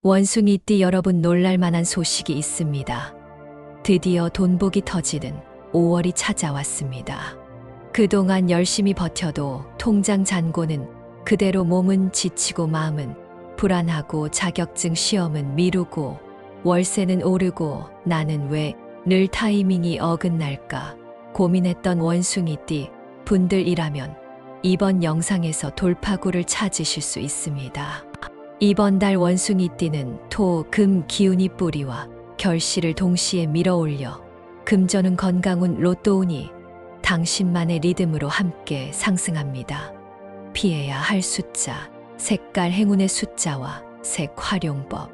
원숭이띠 여러분, 놀랄만한 소식이 있습니다. 드디어 돈복이 터지는 5월이 찾아왔습니다. 그동안 열심히 버텨도 통장 잔고는 그대로, 몸은 지치고 마음은 불안하고, 자격증 시험은 미루고 월세는 오르고, 나는 왜 늘 타이밍이 어긋날까 고민했던 원숭이띠 분들이라면 이번 영상에서 돌파구를 찾으실 수 있습니다. 이번 달 원숭이띠는 토, 금 기운이 뿌리와 결실을 동시에 밀어올려 금전운, 건강운, 로또운이 당신만의 리듬으로 함께 상승합니다. 피해야 할 숫자, 색깔, 행운의 숫자와 색 활용법,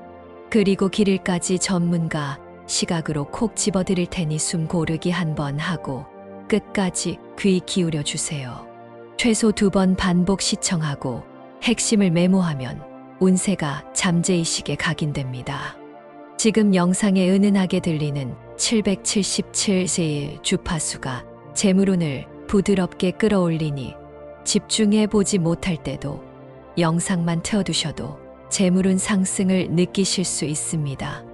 그리고 길일까지 전문가 시각으로 콕 집어드릴 테니 숨 고르기 한번 하고 끝까지 귀 기울여 주세요. 최소 2번 반복 시청하고 핵심을 메모하면 운세가 잠재의식에 각인됩니다. 지금 영상에 은은하게 들리는 777세의 주파수가 재물운을 부드럽게 끌어올리니 집중해 보지 못할 때도 영상만 틀어두셔도 재물운 상승을 느끼실 수 있습니다.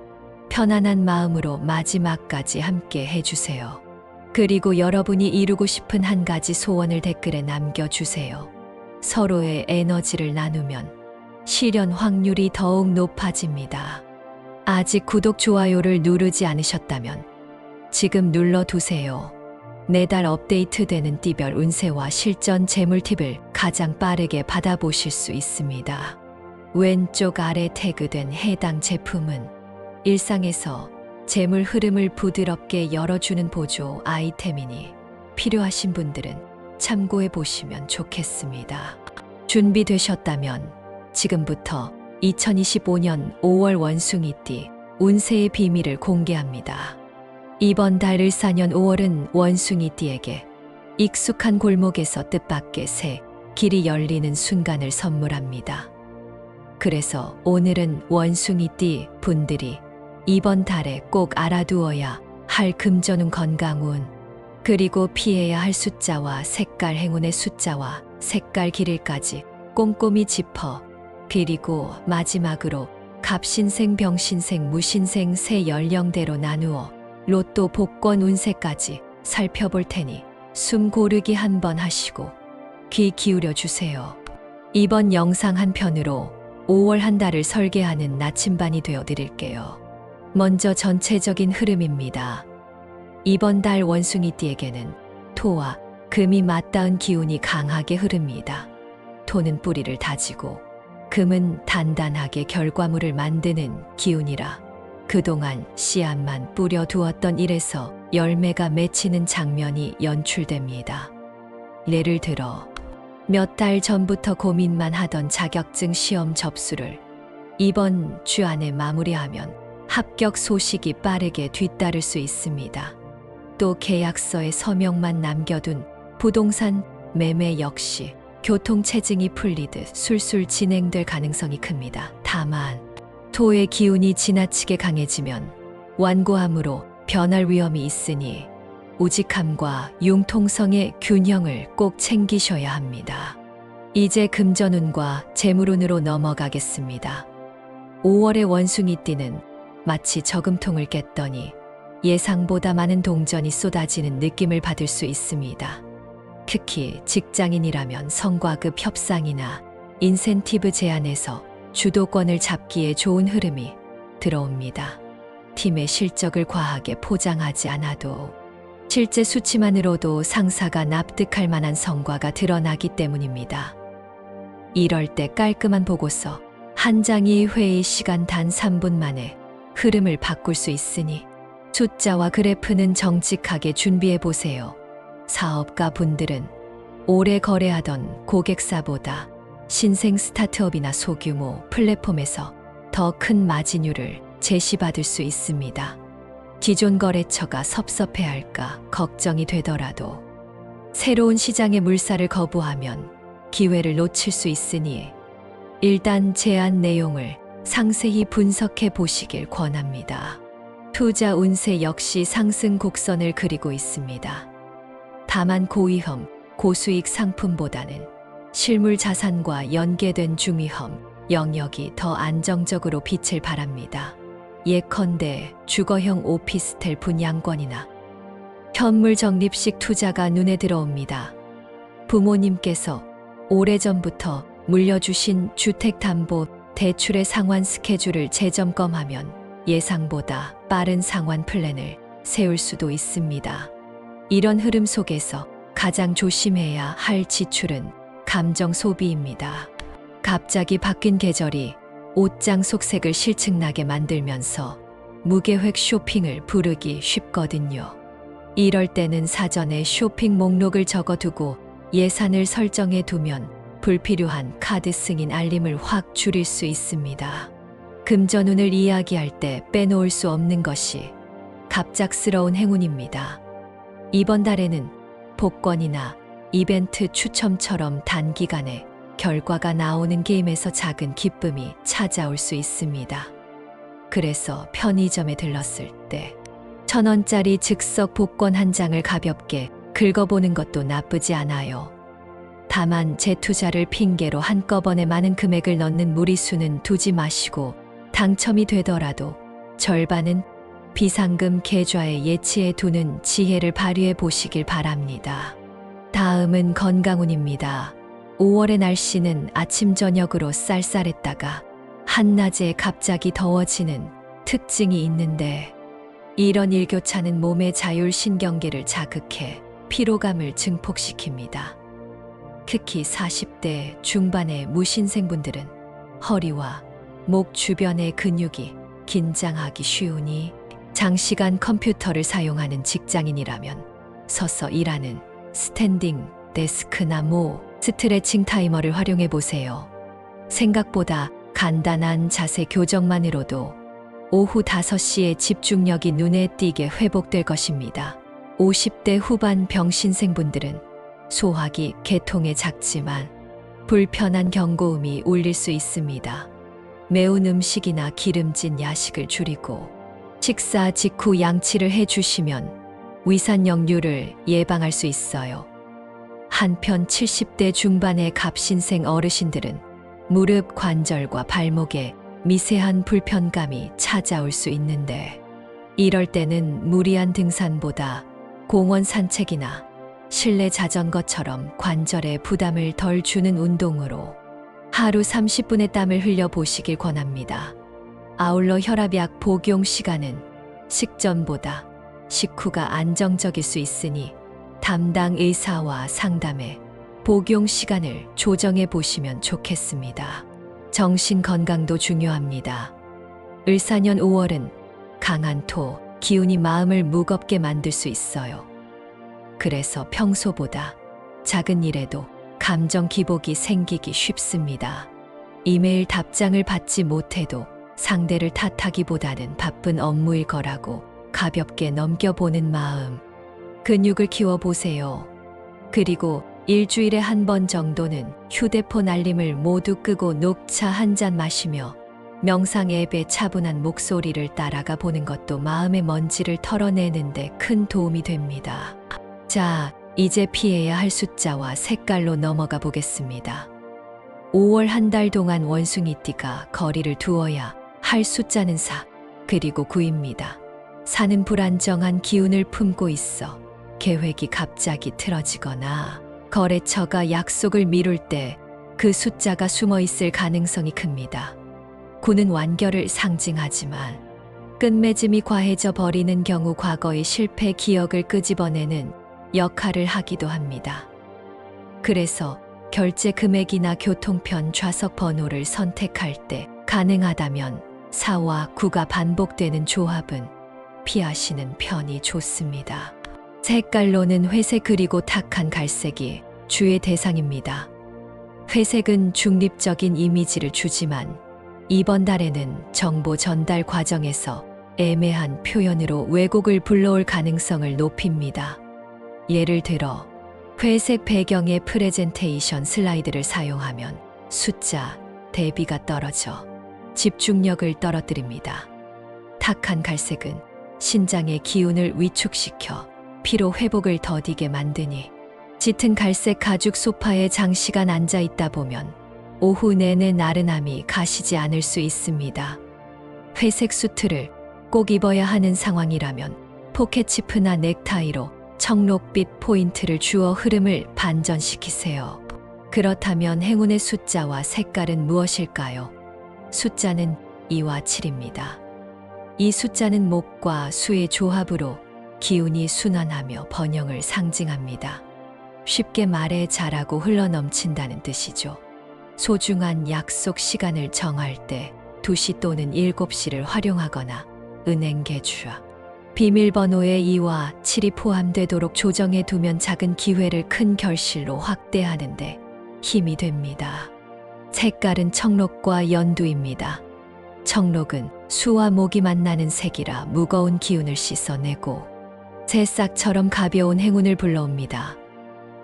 편안한 마음으로 마지막까지 함께 해주세요. 그리고 여러분이 이루고 싶은 한 가지 소원을 댓글에 남겨주세요. 서로의 에너지를 나누면 실현 확률이 더욱 높아집니다. 아직 구독, 좋아요를 누르지 않으셨다면 지금 눌러두세요. 매달 업데이트되는 띠별 운세와 실전 재물 팁을 가장 빠르게 받아보실 수 있습니다. 왼쪽 아래 태그된 해당 제품은 일상에서 재물 흐름을 부드럽게 열어주는 보조 아이템이니 필요하신 분들은 참고해 보시면 좋겠습니다. 준비되셨다면 지금부터 2025년 5월 원숭이띠 운세의 비밀을 공개합니다. 이번 달 을사년 5월은 원숭이띠에게 익숙한 골목에서 뜻밖의 새 길이 열리는 순간을 선물합니다. 그래서 오늘은 원숭이띠 분들이 이번 달에 꼭 알아두어야 할 금전운, 건강운, 그리고 피해야 할 숫자와 색깔, 행운의 숫자와 색깔, 길일까지 꼼꼼히 짚어, 그리고 마지막으로 갑신생, 병신생, 무신생 세 연령대로 나누어 로또 복권 운세까지 살펴볼 테니 숨 고르기 한번 하시고 귀 기울여 주세요. 이번 영상 한 편으로 5월 한 달을 설계하는 나침반이 되어 드릴게요. 먼저 전체적인 흐름입니다. 이번 달 원숭이띠에게는 토와 금이 맞닿은 기운이 강하게 흐릅니다. 토는 뿌리를 다지고 금은 단단하게 결과물을 만드는 기운이라 그동안 씨앗만 뿌려두었던 일에서 열매가 맺히는 장면이 연출됩니다. 예를 들어 몇 달 전부터 고민만 하던 자격증 시험 접수를 이번 주 안에 마무리하면 합격 소식이 빠르게 뒤따를 수 있습니다. 또 계약서에 서명만 남겨둔 부동산 매매 역시 교통체증이 풀리듯 술술 진행될 가능성이 큽니다. 다만 토의 기운이 지나치게 강해지면 완고함으로 변할 위험이 있으니 우직함과 융통성의 균형을 꼭 챙기셔야 합니다. 이제 금전운과 재물운으로 넘어가겠습니다. 5월의 원숭이띠는 마치 저금통을 깼더니 예상보다 많은 동전이 쏟아지는 느낌을 받을 수 있습니다. 특히 직장인이라면 성과급 협상이나 인센티브 제안에서 주도권을 잡기에 좋은 흐름이 들어옵니다. 팀의 실적을 과하게 포장하지 않아도 실제 수치만으로도 상사가 납득할 만한 성과가 드러나기 때문입니다. 이럴 때 깔끔한 보고서 한 장이 회의 시간 단 3분 만에 흐름을 바꿀 수 있으니 숫자와 그래프는 정직하게 준비해 보세요. 사업가 분들은 오래 거래하던 고객사보다 신생 스타트업이나 소규모 플랫폼에서 더 큰 마진율을 제시받을 수 있습니다. 기존 거래처가 섭섭해할까 걱정이 되더라도 새로운 시장의 물살을 거부하면 기회를 놓칠 수 있으니 일단 제안 내용을 상세히 분석해 보시길 권합니다. 투자 운세 역시 상승 곡선을 그리고 있습니다. 다만 고위험, 고수익 상품보다는 실물 자산과 연계된 중위험, 영역이 더 안정적으로 빛을 발합니다. 예컨대 주거형 오피스텔 분양권이나 현물 적립식 투자가 눈에 들어옵니다. 부모님께서 오래전부터 물려주신 주택담보 대출의 상환 스케줄을 재점검하면 예상보다 빠른 상환 플랜을 세울 수도 있습니다. 이런 흐름 속에서 가장 조심해야 할 지출은 감정 소비입니다. 갑자기 바뀐 계절이 옷장 속색을 실증나게 만들면서 무계획 쇼핑을 부르기 쉽거든요. 이럴 때는 사전에 쇼핑 목록을 적어두고 예산을 설정해 두면 불필요한 카드 승인 알림을 확 줄일 수 있습니다. 금전운을 이야기할 때 빼놓을 수 없는 것이 갑작스러운 행운입니다. 이번 달에는 복권이나 이벤트 추첨처럼 단기간에 결과가 나오는 게임에서 작은 기쁨이 찾아올 수 있습니다. 그래서 편의점에 들렀을 때 1,000원짜리 즉석 복권 한 장을 가볍게 긁어보는 것도 나쁘지 않아요. 다만 재투자를 핑계로 한꺼번에 많은 금액을 넣는 무리수는 두지 마시고 당첨이 되더라도 절반은 비상금 계좌에 예치해 두는 지혜를 발휘해 보시길 바랍니다. 다음은 건강운입니다. 5월의 날씨는 아침 저녁으로 쌀쌀했다가 한낮에 갑자기 더워지는 특징이 있는데 이런 일교차는 몸의 자율신경계를 자극해 피로감을 증폭시킵니다. 특히 40대 중반의 무신생분들은 허리와 목 주변의 근육이 긴장하기 쉬우니 장시간 컴퓨터를 사용하는 직장인이라면 서서 일하는 스탠딩 데스크나 스트레칭 타이머를 활용해 보세요. 생각보다 간단한 자세 교정만으로도 오후 5시에 집중력이 눈에 띄게 회복될 것입니다. 50대 후반 병신생분들은 소화기 계통에 작지만 불편한 경고음이 울릴 수 있습니다. 매운 음식이나 기름진 야식을 줄이고 식사 직후 양치를 해주시면 위산역류를 예방할 수 있어요. 한편 70대 중반의 갑신생 어르신들은 무릎 관절과 발목에 미세한 불편감이 찾아올 수 있는데 이럴 때는 무리한 등산보다 공원 산책이나 실내 자전거처럼 관절에 부담을 덜 주는 운동으로 하루 30분의 땀을 흘려 보시길 권합니다. 아울러 혈압약 복용 시간은 식전보다 식후가 안정적일 수 있으니 담당 의사와 상담해 복용 시간을 조정해 보시면 좋겠습니다. 정신 건강도 중요합니다. 을사년 5월은 강한 토, 기운이 마음을 무겁게 만들 수 있어요. 그래서 평소보다 작은 일에도 감정 기복이 생기기 쉽습니다. 이메일 답장을 받지 못해도 상대를 탓하기보다는 바쁜 업무일 거라고 가볍게 넘겨보는 마음. 근육을 키워보세요. 그리고 일주일에 한 번 정도는 휴대폰 알림을 모두 끄고 녹차 한 잔 마시며 명상 앱의 차분한 목소리를 따라가 보는 것도 마음의 먼지를 털어내는데 큰 도움이 됩니다. 자, 이제 피해야 할 숫자와 색깔로 넘어가 보겠습니다. 5월 한 달 동안 원숭이띠가 거리를 두어야 할 숫자는 4, 그리고 9입니다. 4는 불안정한 기운을 품고 있어 계획이 갑자기 틀어지거나 거래처가 약속을 미룰 때 그 숫자가 숨어 있을 가능성이 큽니다. 9는 완결을 상징하지만 끝맺음이 과해져 버리는 경우 과거의 실패 기억을 끄집어내는 역할을 하기도 합니다. 그래서 결제 금액이나 교통편 좌석 번호를 선택할 때 가능하다면 4와 9가 반복되는 조합은 피하시는 편이 좋습니다. 색깔로는 회색 그리고 탁한 갈색이 주의 대상입니다. 회색은 중립적인 이미지를 주지만 이번 달에는 정보 전달 과정에서 애매한 표현으로 왜곡을 불러올 가능성을 높입니다. 예를 들어 회색 배경의 프레젠테이션 슬라이드를 사용하면 숫자 대비가 떨어져 집중력을 떨어뜨립니다. 탁한 갈색은 신장의 기운을 위축시켜 피로 회복을 더디게 만드니 짙은 갈색 가죽 소파에 장시간 앉아 있다 보면 오후 내내 나른함이 가시지 않을 수 있습니다. 회색 수트를 꼭 입어야 하는 상황이라면 포켓치프나 넥타이로 청록빛 포인트를 주어 흐름을 반전시키세요. 그렇다면 행운의 숫자와 색깔은 무엇일까요? 숫자는 2와 7입니다. 이 숫자는 목과 수의 조합으로 기운이 순환하며 번영을 상징합니다. 쉽게 말해 잘하고 흘러넘친다는 뜻이죠. 소중한 약속 시간을 정할 때 2시 또는 7시를 활용하거나 은행 계좌, 비밀번호에 2와 7이 포함되도록 조정해 두면 작은 기회를 큰 결실로 확대하는데 힘이 됩니다. 색깔은 청록과 연두입니다. 청록은 수와 목이 만나는 색이라 무거운 기운을 씻어내고 새싹처럼 가벼운 행운을 불러옵니다.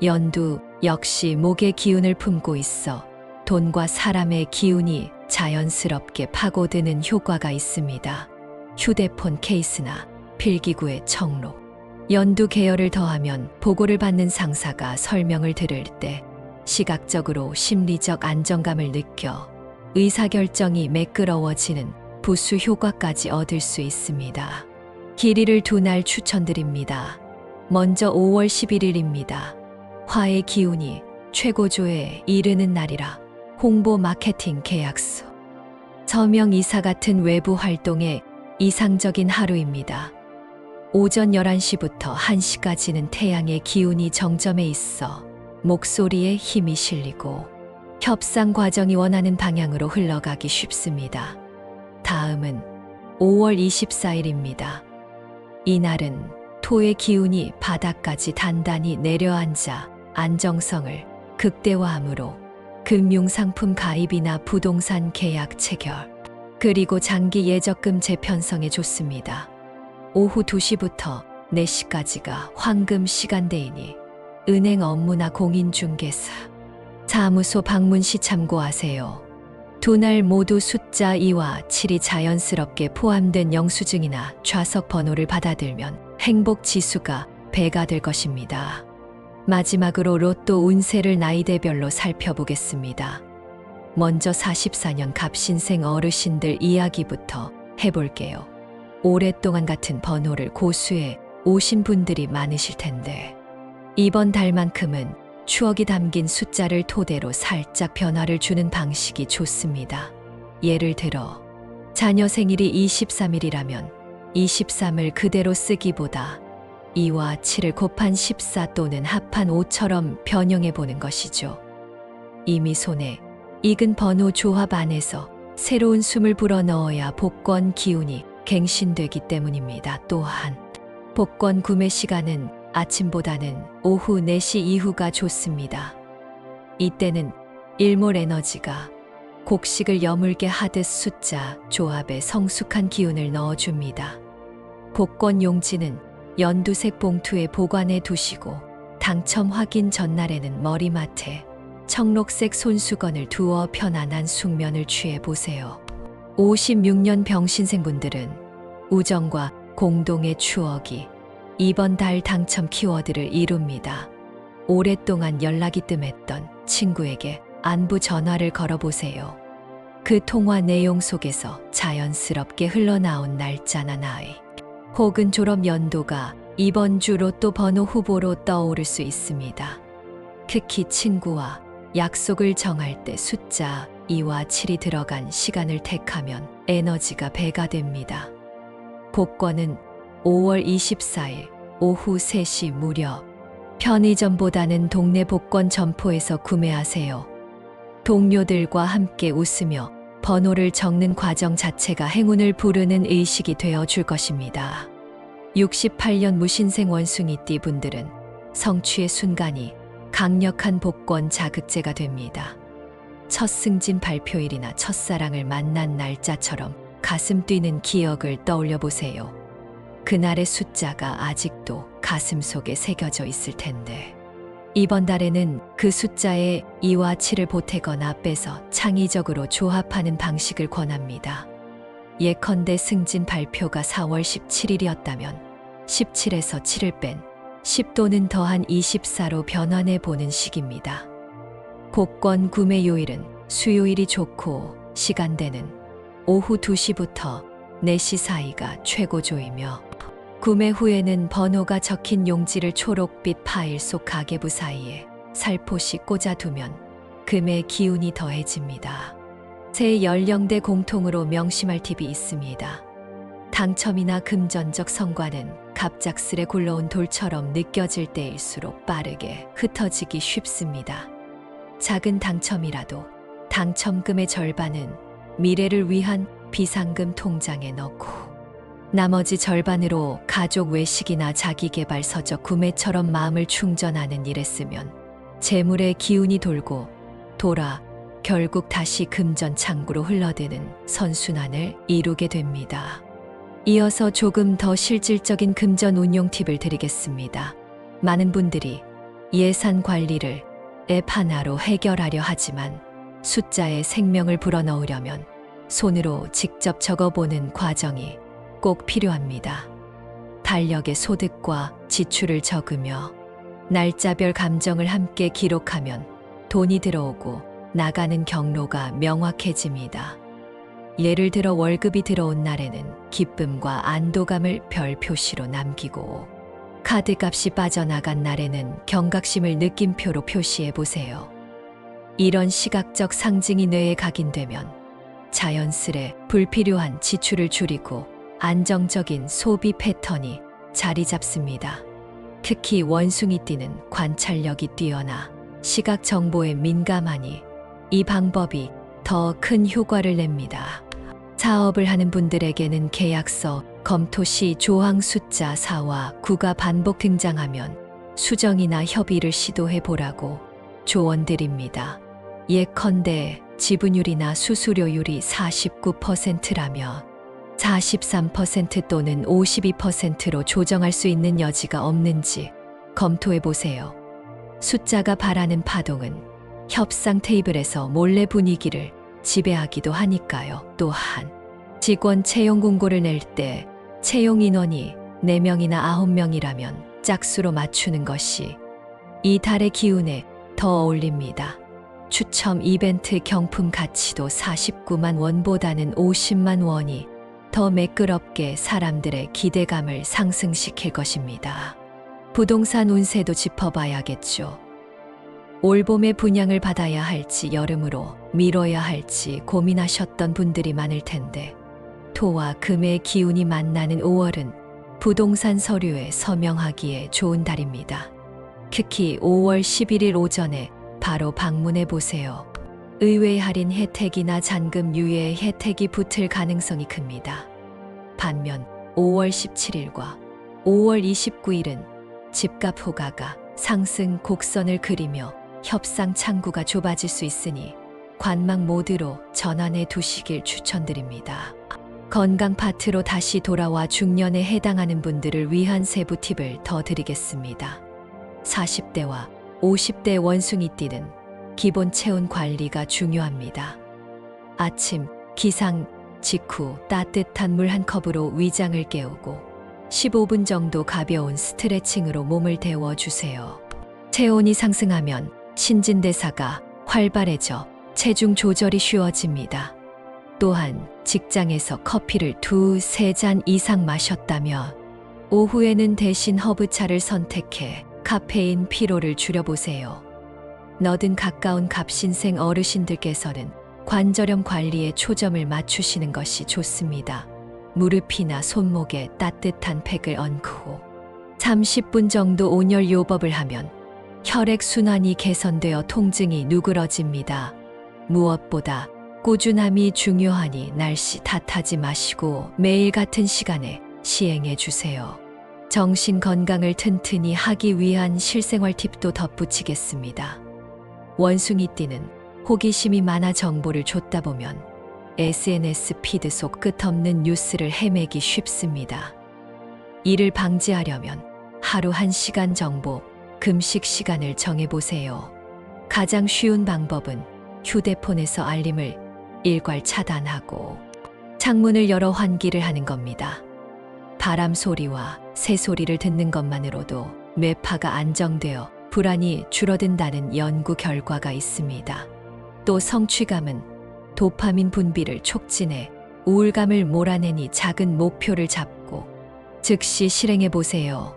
연두 역시 목의 기운을 품고 있어 돈과 사람의 기운이 자연스럽게 파고드는 효과가 있습니다. 휴대폰 케이스나 필기구의 청록, 연두 계열을 더하면 보고를 받는 상사가 설명을 들을 때 시각적으로 심리적 안정감을 느껴 의사결정이 매끄러워지는 부수 효과까지 얻을 수 있습니다. 길이를 2날 추천드립니다. 먼저 5월 11일입니다. 화의 기운이 최고조에 이르는 날이라 홍보 마케팅 계약서, 서명 이사 같은 외부 활동에 이상적인 하루입니다. 오전 11시부터 1시까지는 태양의 기운이 정점에 있어 목소리에 힘이 실리고 협상 과정이 원하는 방향으로 흘러가기 쉽습니다. 다음은 5월 24일입니다. 이날은 토의 기운이 바닥까지 단단히 내려앉아 안정성을 극대화하므로 금융상품 가입이나 부동산 계약 체결, 그리고 장기 예적금 재편성에 좋습니다. 오후 2시부터 4시까지가 황금 시간대이니 은행 업무나 공인중개사, 사무소 방문 시 참고하세요. 2날 모두 숫자 2와 7이 자연스럽게 포함된 영수증이나 좌석 번호를 받아들면 행복 지수가 배가 될 것입니다. 마지막으로 로또 운세를 나이대별로 살펴보겠습니다. 먼저 44년 갑신생 어르신들 이야기부터 해볼게요. 오랫동안 같은 번호를 고수해 오신 분들이 많으실 텐데 이번 달만큼은 추억이 담긴 숫자를 토대로 살짝 변화를 주는 방식이 좋습니다. 예를 들어 자녀 생일이 23일이라면 23을 그대로 쓰기보다 2와 7을 곱한 14 또는 합한 5처럼 변형해 보는 것이죠. 이미 손에 익은 번호 조합 안에서 새로운 숨을 불어넣어야 복권 기운이 갱신되기 때문입니다. 또한 복권 구매 시간은 아침보다는 오후 4시 이후가 좋습니다. 이때는 일몰 에너지가 곡식을 여물게 하듯 숫자 조합에 성숙한 기운을 넣어줍니다. 복권 용지는 연두색 봉투에 보관해 두시고 당첨 확인 전날에는 머리맡에 청록색 손수건을 두어 편안한 숙면을 취해 보세요. 56년 병신생분들은 우정과 공동의 추억이 이번 달 당첨 키워드를 이룹니다. 오랫동안 연락이 뜸했던 친구에게 안부 전화를 걸어보세요. 그 통화 내용 속에서 자연스럽게 흘러나온 날짜나 나이, 혹은 졸업 연도가 이번 주 로또 번호 후보로 떠오를 수 있습니다. 특히 친구와 약속을 정할 때 숫자 2와 7이 들어간 시간을 택하면 에너지가 배가 됩니다. 복권은 5월 24일 오후 3시 무렵 편의점보다는 동네 복권 점포에서 구매하세요. 동료들과 함께 웃으며 번호를 적는 과정 자체가 행운을 부르는 의식이 되어 줄 것입니다. 68년 무신생 원숭이띠 분들은 성취의 순간이 강력한 복권 자극제가 됩니다. 첫 승진 발표일이나 첫사랑을 만난 날짜처럼 가슴 뛰는 기억을 떠올려 보세요. 그날의 숫자가 아직도 가슴 속에 새겨져 있을 텐데 이번 달에는 그 숫자에 2와 7을 보태거나 빼서 창의적으로 조합하는 방식을 권합니다. 예컨대 승진 발표가 4월 17일이었다면 17에서 7을 뺀 10 또는 더한 24로 변환해 보는 식입니다. 복권 구매 요일은 수요일이 좋고 시간대는 오후 2시부터 4시 사이가 최고조이며 구매 후에는 번호가 적힌 용지를 초록빛 파일 속 가계부 사이에 살포시 꽂아두면 금의 기운이 더해집니다. 제 연령대 공통으로 명심할 팁이 있습니다. 당첨이나 금전적 성과는 갑작스레 굴러온 돌처럼 느껴질 때일수록 빠르게 흩어지기 쉽습니다. 작은 당첨이라도 당첨금의 절반은 미래를 위한 비상금 통장에 넣고 나머지 절반으로 가족 외식이나 자기계발 서적 구매처럼 마음을 충전하는 일에 쓰면 재물의 기운이 돌고 돌아 결국 다시 금전 창구로 흘러드는 선순환을 이루게 됩니다. 이어서 조금 더 실질적인 금전 운용 팁을 드리겠습니다. 많은 분들이 예산 관리를 앱 하나로 해결하려 하지만 숫자에 생명을 불어넣으려면 손으로 직접 적어보는 과정이 꼭 필요합니다. 달력의 소득과 지출을 적으며 날짜별 감정을 함께 기록하면 돈이 들어오고 나가는 경로가 명확해집니다. 예를 들어 월급이 들어온 날에는 기쁨과 안도감을 별 표시로 남기고 카드값이 빠져나간 날에는 경각심을 느낌표로 표시해 보세요. 이런 시각적 상징이 뇌에 각인되면 자연스레 불필요한 지출을 줄이고 안정적인 소비 패턴이 자리 잡습니다. 특히 원숭이띠는 관찰력이 뛰어나 시각 정보에 민감하니 이 방법이 더 큰 효과를 냅니다. 사업을 하는 분들에게는 계약서 검토 시 조항 숫자 4와 9가 반복 등장하면 수정이나 협의를 시도해 보라고 조언드립니다. 예컨대 지분율이나 수수료율이 49%라면 43% 또는 52%로 조정할 수 있는 여지가 없는지 검토해 보세요. 숫자가 바라는 파동은 협상 테이블에서 몰래 분위기를 지배하기도 하니까요. 또한 직원 채용 공고를 낼 때 채용 인원이 4명이나 9명이라면 짝수로 맞추는 것이 이 달의 기운에 더 어울립니다. 추첨 이벤트 경품 가치도 49만 원보다는 50만 원이 더 매끄럽게 사람들의 기대감을 상승시킬 것입니다. 부동산 운세도 짚어봐야겠죠. 올봄에 분양을 받아야 할지 여름으로 미뤄야 할지 고민하셨던 분들이 많을 텐데 토와 금의 기운이 만나는 5월은 부동산 서류에 서명하기에 좋은 달입니다. 특히 5월 11일 오전에 바로 방문해 보세요. 의외의 할인 혜택이나 잔금 유예 혜택이 붙을 가능성이 큽니다. 반면 5월 17일과 5월 29일은 집값 호가가 상승 곡선을 그리며 협상 창구가 좁아질 수 있으니 관망 모드로 전환해 두시길 추천드립니다. 건강 파트로 다시 돌아와 중년에 해당하는 분들을 위한 세부 팁을 더 드리겠습니다. 40대와 50대 원숭이띠는 기본 체온 관리가 중요합니다. 아침 기상 직후 따뜻한 물 한 컵으로 위장을 깨우고 15분 정도 가벼운 스트레칭으로 몸을 데워주세요. 체온이 상승하면 신진대사가 활발해져 체중 조절이 쉬워집니다. 또한 직장에서 커피를 2-3잔 이상 마셨다면 오후에는 대신 허브차를 선택해 카페인 피로를 줄여보세요. 너든 가까운 갑신생 어르신들께서는 관절염 관리에 초점을 맞추시는 것이 좋습니다. 무릎이나 손목에 따뜻한 팩을 얹고 30분 정도 온열 요법을 하면 혈액순환이 개선되어 통증이 누그러집니다. 무엇보다 꾸준함이 중요하니 날씨 탓하지 마시고 매일 같은 시간에 시행해 주세요. 정신 건강을 튼튼히 하기 위한 실생활 팁도 덧붙이겠습니다. 원숭이띠는 호기심이 많아 정보를 줬다 보면 SNS 피드 속 끝없는 뉴스를 헤매기 쉽습니다. 이를 방지하려면 하루 1시간 정보 금식 시간을 정해보세요. 가장 쉬운 방법은 휴대폰에서 알림을 일괄 차단하고 창문을 열어 환기를 하는 겁니다. 바람 소리와 새 소리를 듣는 것만으로도 뇌파가 안정되어 불안이 줄어든다는 연구 결과가 있습니다. 또 성취감은 도파민 분비를 촉진해 우울감을 몰아내니 작은 목표를 잡고 즉시 실행해 보세요.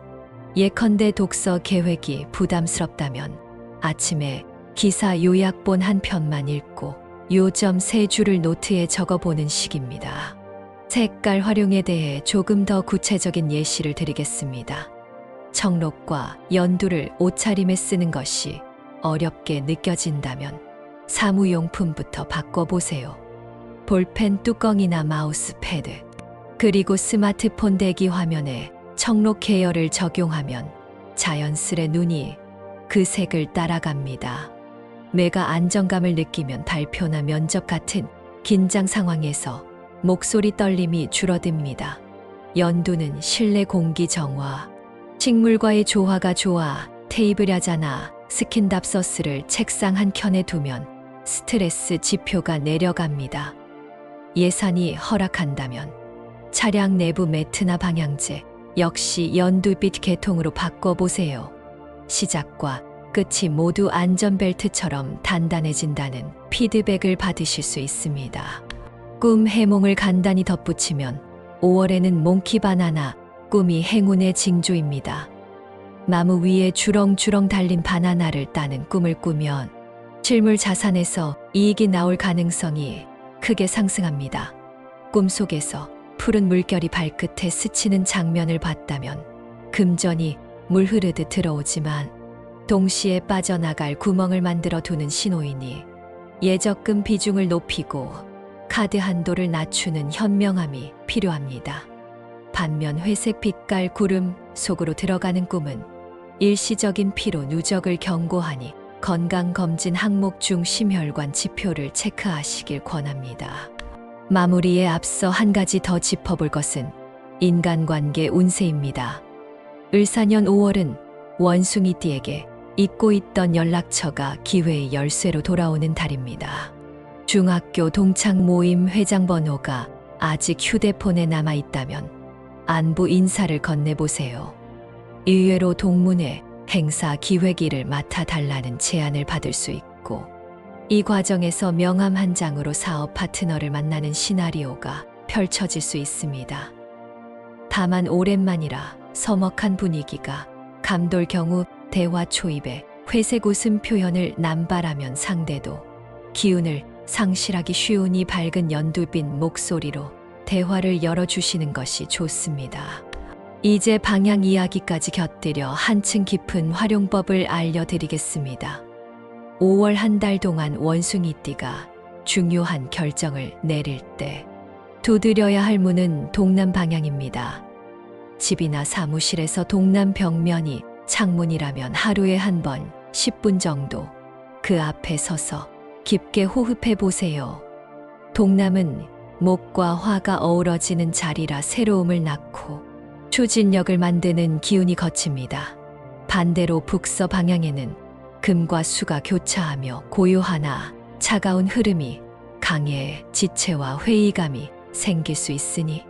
예컨대 독서 계획이 부담스럽다면 아침에 기사 요약본 한 편만 읽고 요점 3줄을 노트에 적어보는 식입니다. 색깔 활용에 대해 조금 더 구체적인 예시를 드리겠습니다. 청록과 연두를 옷차림에 쓰는 것이 어렵게 느껴진다면 사무용품부터 바꿔보세요. 볼펜 뚜껑이나 마우스 패드, 그리고 스마트폰 대기 화면에 청록 계열을 적용하면 자연스레 눈이 그 색을 따라갑니다. 뇌가 안정감을 느끼면 발표나 면접 같은 긴장 상황에서 목소리 떨림이 줄어듭니다. 연두는 실내 공기 정화, 식물과의 조화가 좋아 테이블 야자나 스킨답서스를 책상 한 켠에 두면 스트레스 지표가 내려갑니다. 예산이 허락한다면 차량 내부 매트나 방향제 역시 연두빛 계통으로 바꿔보세요. 시작과 끝이 모두 안전벨트처럼 단단해진다는 피드백을 받으실 수 있습니다. 꿈 해몽을 간단히 덧붙이면 5월에는 몽키 바나나, 꿈이 행운의 징조입니다. 나무 위에 주렁주렁 달린 바나나를 따는 꿈을 꾸면 실물 자산에서 이익이 나올 가능성이 크게 상승합니다. 꿈속에서 푸른 물결이 발끝에 스치는 장면을 봤다면 금전이 물 흐르듯 들어오지만 동시에 빠져나갈 구멍을 만들어 두는 신호이니 예적금 비중을 높이고 카드 한도를 낮추는 현명함이 필요합니다. 반면 회색 빛깔 구름 속으로 들어가는 꿈은 일시적인 피로 누적을 경고하니 건강검진 항목 중 심혈관 지표를 체크하시길 권합니다. 마무리에 앞서 한 가지 더 짚어볼 것은 인간관계 운세입니다. 을사년 5월은 원숭이띠에게 잊고 있던 연락처가 기회의 열쇠로 돌아오는 달입니다. 중학교 동창 모임 회장 번호가 아직 휴대폰에 남아있다면 안부 인사를 건네보세요. 의외로 동문회 행사 기획일을 맡아달라는 제안을 받을 수 있고 이 과정에서 명함 한 장으로 사업 파트너를 만나는 시나리오가 펼쳐질 수 있습니다. 다만 오랜만이라 서먹한 분위기가 감돌 경우 대화 초입에 회색 웃음 표현을 남발하면 상대도 기운을 상실하기 쉬우니 밝은 연두빛 목소리로 대화를 열어주시는 것이 좋습니다. 이제 방향 이야기까지 곁들여 한층 깊은 활용법을 알려드리겠습니다. 5월 한 달 동안 원숭이띠가 중요한 결정을 내릴 때 두드려야 할 문은 동남 방향입니다. 집이나 사무실에서 동남 벽면이 창문이라면 하루에 한 번 10분 정도 그 앞에 서서 깊게 호흡해 보세요. 동남은 목과 화가 어우러지는 자리라 새로움을 낳고 추진력을 만드는 기운이 거칩니다. 반대로 북서 방향에는 금과 수가 교차하며 고요하나 차가운 흐름이 강해 지체와 회의감이 생길 수 있으니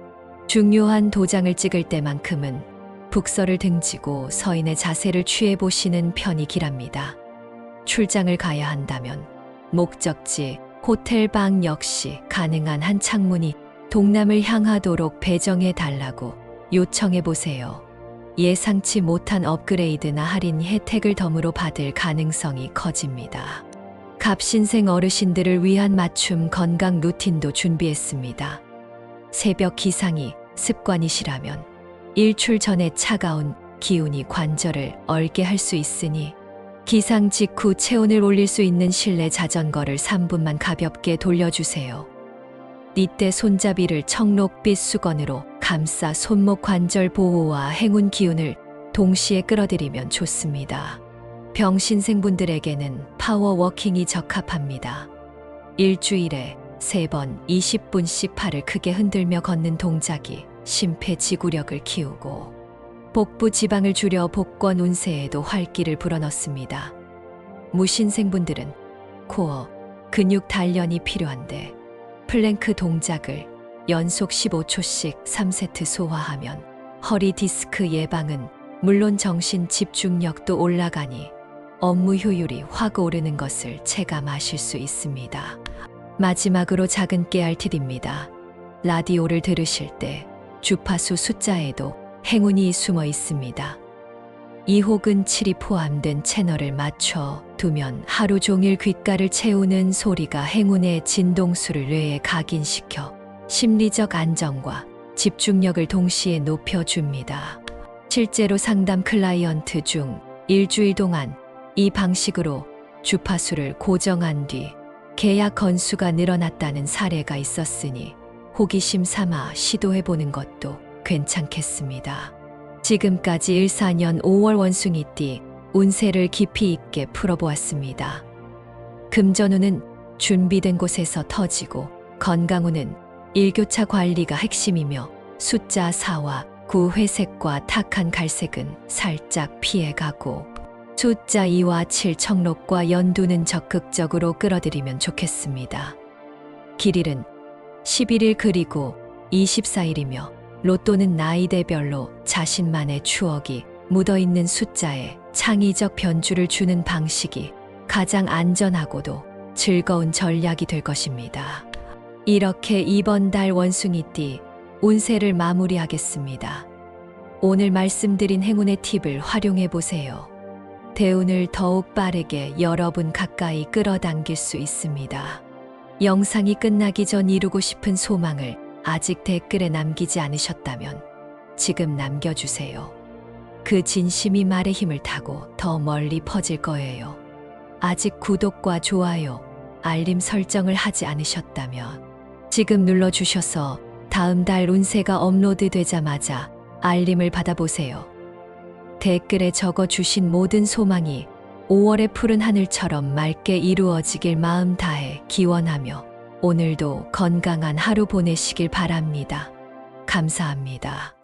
중요한 도장을 찍을 때만큼은 북서를 등지고 서인의 자세를 취해 보시는 편이 길합니다. 출장을 가야 한다면 목적지 호텔 방 역시 가능한 한 창문이 동남을 향하도록 배정해 달라고 요청해 보세요. 예상치 못한 업그레이드나 할인 혜택을 덤으로 받을 가능성이 커집니다. 갑신생 어르신들을 위한 맞춤 건강 루틴도 준비했습니다. 새벽 기상이 습관이시라면 일출 전에 차가운 기운이 관절을 얼게 할 수 있으니 기상 직후 체온을 올릴 수 있는 실내 자전거를 3분만 가볍게 돌려주세요. 니때 손잡이를 청록빛 수건으로 감싸 손목 관절 보호와 행운 기운을 동시에 끌어들이면 좋습니다. 병신생분들에게는 파워워킹이 적합합니다. 일주일에 3번 20분씩 팔을 크게 흔들며 걷는 동작이 심폐지구력을 키우고 복부 지방을 줄여 복권 운세에도 활기를 불어넣습니다. 무신생분들은 코어, 근육 단련이 필요한데 플랭크 동작을 연속 15초씩 3세트 소화하면 허리 디스크 예방은 물론 정신 집중력도 올라가니 업무 효율이 확 오르는 것을 체감하실 수 있습니다. 마지막으로 작은 깨알 팁입니다. 라디오를 들으실 때 주파수 숫자에도 행운이 숨어 있습니다. 2 혹은 7이 포함된 채널을 맞춰 두면 하루 종일 귓가를 채우는 소리가 행운의 진동수를 뇌에 각인시켜 심리적 안정과 집중력을 동시에 높여줍니다. 실제로 상담 클라이언트 중 일주일 동안 이 방식으로 주파수를 고정한 뒤 계약 건수가 늘어났다는 사례가 있었으니 호기심 삼아 시도해보는 것도 괜찮겠습니다. 지금까지 14년 5월 원숭이띠 운세를 깊이 있게 풀어보았습니다. 금전운은 준비된 곳에서 터지고, 건강운은 일교차 관리가 핵심이며 숫자 4와 9 회색과 탁한 갈색은 살짝 피해가고, 숫자 2와 7 청록과 연두는 적극적으로 끌어들이면 좋겠습니다. 길일은 11일 그리고 24일이며 로또는 나이대별로 자신만의 추억이 묻어있는 숫자에 창의적 변주를 주는 방식이 가장 안전하고도 즐거운 전략이 될 것입니다. 이렇게 이번 달 원숭이띠 운세를 마무리하겠습니다. 오늘 말씀드린 행운의 팁을 활용해 보세요. 대운을 더욱 빠르게 여러분 가까이 끌어당길 수 있습니다. 영상이 끝나기 전 이루고 싶은 소망을 아직 댓글에 남기지 않으셨다면 지금 남겨주세요. 그 진심이 말의 힘을 타고 더 멀리 퍼질 거예요. 아직 구독과 좋아요, 알림 설정을 하지 않으셨다면 지금 눌러주셔서 다음 달 운세가 업로드되자마자 알림을 받아보세요. 댓글에 적어주신 모든 소망이 5월의 푸른 하늘처럼 맑게 이루어지길 마음 다해 기원하며 오늘도 건강한 하루 보내시길 바랍니다. 감사합니다.